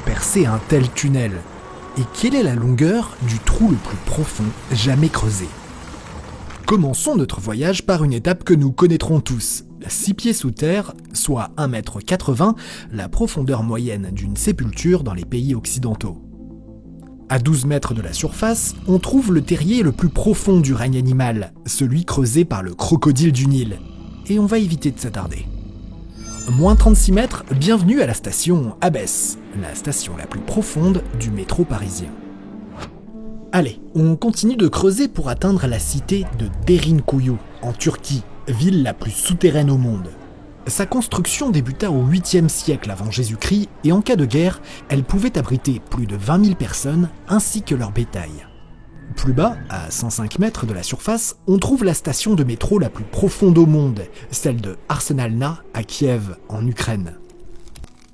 percer un tel tunnel? Et quelle est la longueur du trou le plus profond jamais creusé? Commençons notre voyage par une étape que nous connaîtrons tous. 6 pieds sous terre, soit 1,80 m, la profondeur moyenne d'une sépulture dans les pays occidentaux. À 12 mètres de la surface, on trouve le terrier le plus profond du règne animal, celui creusé par le crocodile du Nil. Et on va éviter de s'attarder. Moins 36 mètres, bienvenue à la station Abbès, la station la plus profonde du métro parisien. Allez, on continue de creuser pour atteindre la cité de Derinkuyu, en Turquie, ville la plus souterraine au monde. Sa construction débuta au 8e siècle avant Jésus-Christ et en cas de guerre, elle pouvait abriter plus de 20 000 personnes ainsi que leur bétail. Plus bas, à 105 mètres de la surface, on trouve la station de métro la plus profonde au monde, celle de Arsenalna à Kiev, en Ukraine.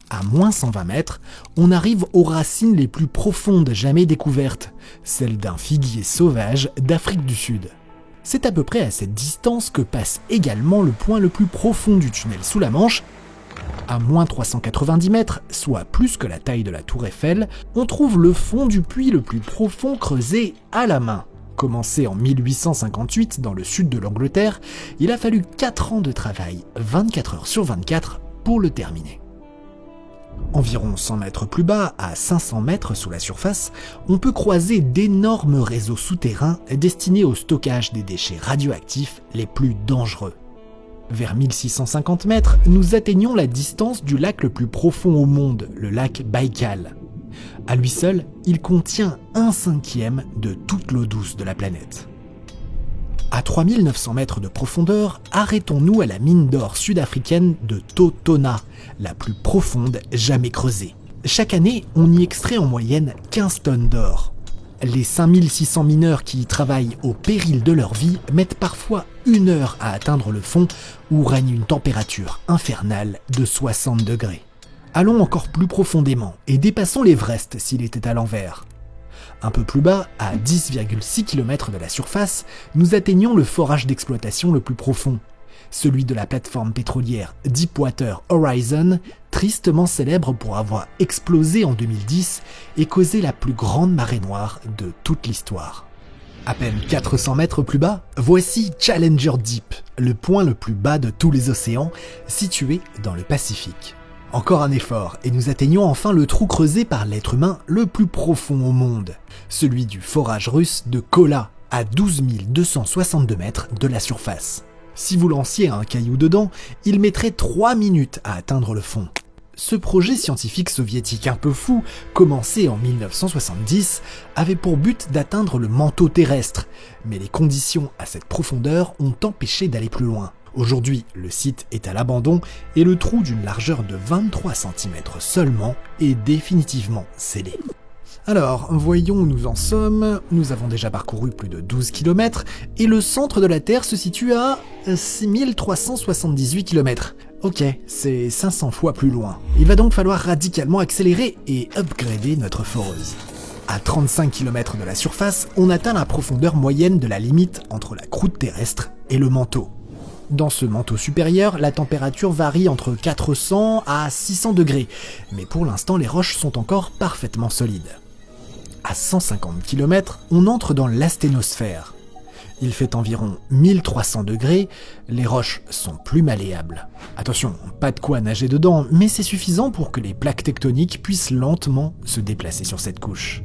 À moins 120 mètres, on arrive aux racines les plus profondes jamais découvertes, celles d'un figuier sauvage d'Afrique du Sud. C'est à peu près à cette distance que passe également le point le plus profond du tunnel sous la Manche. À moins 390 mètres, soit plus que la taille de la tour Eiffel, on trouve le fond du puits le plus profond creusé à la main. Commencé en 1858 dans le sud de l'Angleterre, il a fallu 4 ans de travail, 24 heures sur 24, pour le terminer. Environ 100 mètres plus bas, à 500 mètres sous la surface, on peut croiser d'énormes réseaux souterrains destinés au stockage des déchets radioactifs les plus dangereux. Vers 1650 mètres, nous atteignons la distance du lac le plus profond au monde, le lac Baïkal. À lui seul, il contient 1/5 de toute l'eau douce de la planète. À 3900 mètres de profondeur, arrêtons-nous à la mine d'or sud-africaine de Totona, la plus profonde jamais creusée. Chaque année, on y extrait en moyenne 15 tonnes d'or. Les 5600 mineurs qui y travaillent au péril de leur vie mettent parfois 1 heure à atteindre le fond où règne une température infernale de 60 degrés. Allons encore plus profondément et dépassons l'Everest s'il était à l'envers. Un peu plus bas, à 10,6 km de la surface, nous atteignons le forage d'exploitation le plus profond, celui de la plateforme pétrolière Deepwater Horizon, tristement célèbre pour avoir explosé en 2010 et causé la plus grande marée noire de toute l'histoire. À peine 400 mètres plus bas, voici Challenger Deep, le point le plus bas de tous les océans, situé dans le Pacifique. Encore un effort, et nous atteignons enfin le trou creusé par l'être humain le plus profond au monde, celui du forage russe de Kola, à 12 262 mètres de la surface. Si vous lanciez un caillou dedans, il mettrait 3 minutes à atteindre le fond. Ce projet scientifique soviétique un peu fou, commencé en 1970, avait pour but d'atteindre le manteau terrestre, mais les conditions à cette profondeur ont empêché d'aller plus loin. Aujourd'hui, le site est à l'abandon et le trou d'une largeur de 23 cm seulement est définitivement scellé. Alors, voyons où nous en sommes. Nous avons déjà parcouru plus de 12 km et le centre de la Terre se situe à 6378 km. Ok, c'est 500 fois plus loin. Il va donc falloir radicalement accélérer et upgrader notre foreuse. À 35 km de la surface, on atteint la profondeur moyenne de la limite entre la croûte terrestre et le manteau. Dans ce manteau supérieur, la température varie entre 400 à 600 degrés, mais pour l'instant les roches sont encore parfaitement solides. À 150 km, on entre dans l'asténosphère. Il fait environ 1300 degrés, les roches sont plus malléables. Attention, pas de quoi nager dedans, mais c'est suffisant pour que les plaques tectoniques puissent lentement se déplacer sur cette couche.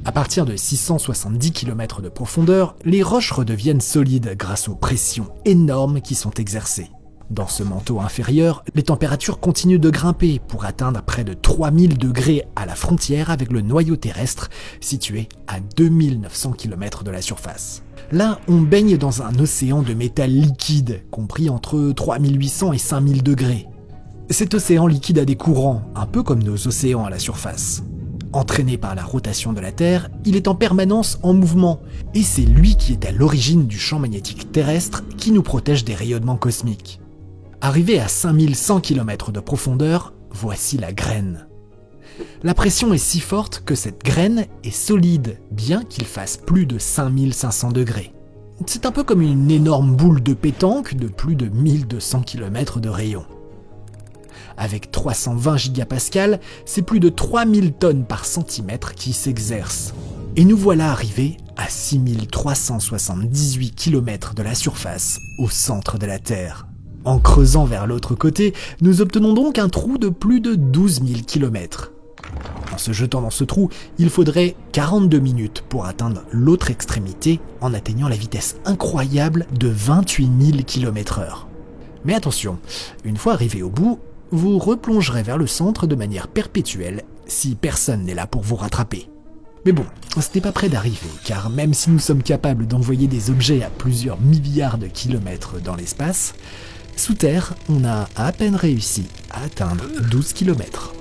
À partir de 670 km de profondeur, les roches redeviennent solides grâce aux pressions énormes qui sont exercées. Dans ce manteau inférieur, les températures continuent de grimper pour atteindre près de 3000 degrés à la frontière avec le noyau terrestre, situé à 2900 km de la surface. Là, on baigne dans un océan de métal liquide, compris entre 3800 et 5000 degrés. Cet océan liquide a des courants, un peu comme nos océans à la surface. Entraîné par la rotation de la Terre, il est en permanence en mouvement, et c'est lui qui est à l'origine du champ magnétique terrestre qui nous protège des rayonnements cosmiques. Arrivé à 5100 km de profondeur, voici la graine. La pression est si forte que cette graine est solide, bien qu'il fasse plus de 5500 degrés. C'est un peu comme une énorme boule de pétanque de plus de 1200 km de rayon. Avec 320 gigapascales, c'est plus de 3000 tonnes par centimètre qui s'exercent. Et nous voilà arrivés à 6378 km de la surface, au centre de la Terre. En creusant vers l'autre côté, nous obtenons donc un trou de plus de 12 000 km. En se jetant dans ce trou, il faudrait 42 minutes pour atteindre l'autre extrémité en atteignant la vitesse incroyable de 28 000 km/h. Mais attention, une fois arrivé au bout, vous replongerez vers le centre de manière perpétuelle si personne n'est là pour vous rattraper. Mais bon, ce n'est pas près d'arriver, car même si nous sommes capables d'envoyer des objets à plusieurs milliards de kilomètres dans l'espace, sous terre, on a à peine réussi à atteindre 12 km.